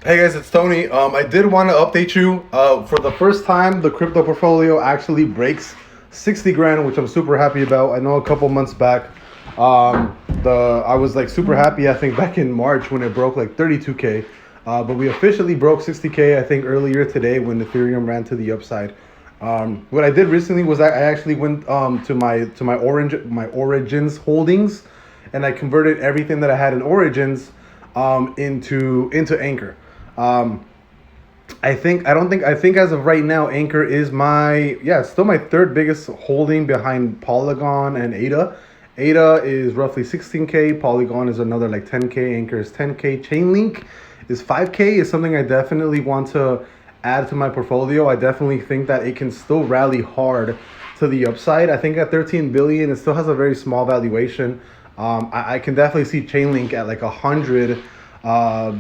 Hey guys, it's Tony. I did want to update you. For the first time, the crypto portfolio actually breaks 60 grand, which I'm super happy about. I know a couple months back, I was like super happy. I think back in March when it broke like 32k, but we officially broke 60k. I think earlier today when Ethereum ran to the upside. What I did recently was I actually went to my Origins holdings, and I converted everything that I had in Origins into Anchor. Um, I think as of right now, Anchor is it's still my third biggest holding behind Polygon and ADA. ADA is roughly 16k. Polygon is another like 10k. Anchor is 10k. Chainlink is 5k. Is something I definitely want to add to my portfolio. I definitely think that it can still rally hard to the upside. I think at 13 billion, it still has a very small valuation. I can definitely see Chainlink at like $100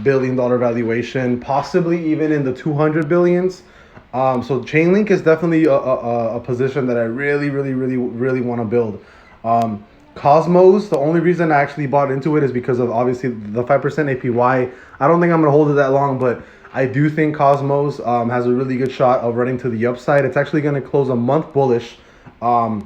billion valuation, possibly even in the 200 billions. So Chainlink is definitely a position that I really, really, really, really want to build. Cosmos, the only reason I actually bought into it is because of obviously the 5% APY. I don't think I'm going to hold it that long, but I do think Cosmos has a really good shot of running to the upside. It's actually going to close a month bullish to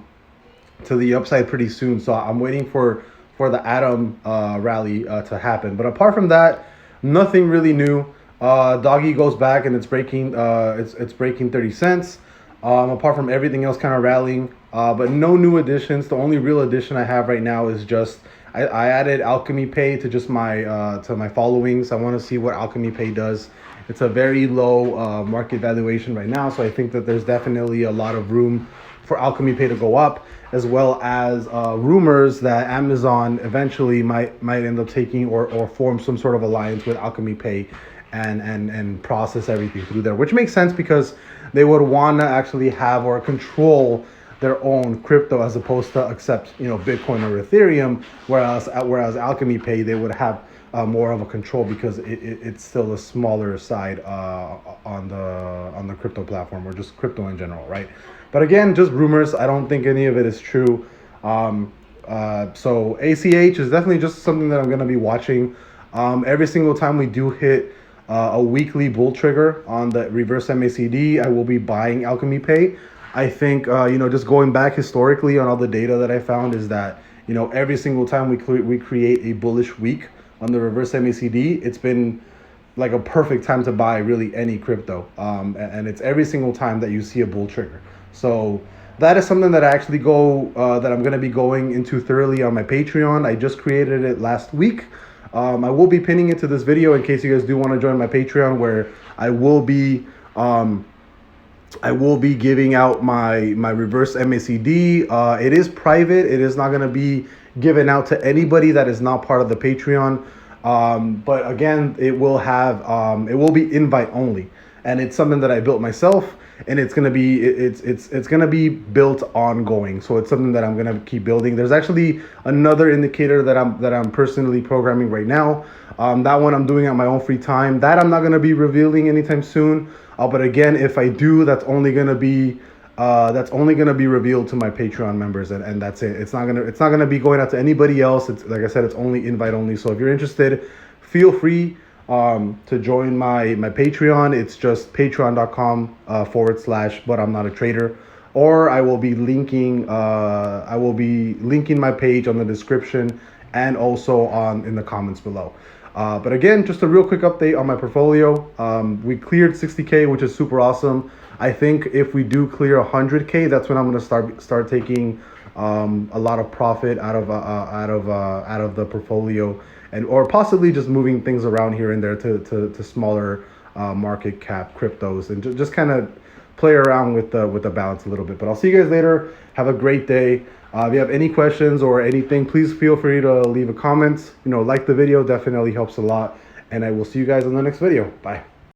the upside pretty soon. So I'm waiting for the Atom rally to happen. But apart from that, nothing really new. Doggy goes back and it's breaking 30 cents. Apart from everything else kind of rallying, but no new additions. The only real addition I have right now is just I added Alchemy Pay to just my followings. I want to see what Alchemy Pay does. It's a very low market valuation right now, so I think that there's definitely a lot of room for Alchemy Pay to go up, as well as rumors that Amazon eventually might end up taking or form some sort of alliance with Alchemy Pay and process everything through there, which makes sense because they would want to actually have or control their own crypto as opposed to accept Bitcoin or Ethereum, whereas Alchemy Pay they would have more of a control because it's still a smaller side on the crypto platform or just crypto in general, right? But again, just rumors. I don't think any of it is true. So ACH is definitely just something that I'm going to be watching. Every single time we do hit a weekly bull trigger on the reverse MACD, I will be buying Alchemy Pay. I think, just going back historically on all the data that I found is that, every single time we create a bullish week on the reverse MACD, it's been like a perfect time to buy really any crypto. And it's every single time that you see a bull trigger. So that is something that I actually that I'm going to be going into thoroughly on my Patreon. I just created it last week. I will be pinning it to this video in case you guys do want to join my Patreon, where I will be giving out my reverse MACD. It is private. It is not going to be given out to anybody that is not part of the Patreon. But again, it will be invite only, and it's something that I built myself, and it's gonna be built ongoing. So it's something that I'm gonna keep building. There's actually another indicator that I'm personally programming right now. That one I'm doing at my own free time. That I'm not gonna be revealing anytime soon. But again, if I do, that's only gonna be revealed to my Patreon members, and that's it. It's not gonna be going out to anybody else. It's like I said, it's only invite only. So if you're interested, feel free to join my Patreon. It's just patreon.com / but I'm not a trader. Or I will be linking my page on the description and also in the comments below. But again, just a real quick update on my portfolio. We cleared 60k, which is super awesome. I think if we do clear 100k, that's when I'm going to start taking a lot of profit out of the portfolio, or possibly just moving things around here and there to smaller market cap cryptos, and just kind of play around with the balance a little bit. But I'll see you guys later. Have a great day. If you have any questions or anything, please feel free to leave a comment. Like the video, definitely helps a lot. And I will see you guys in the next video. Bye.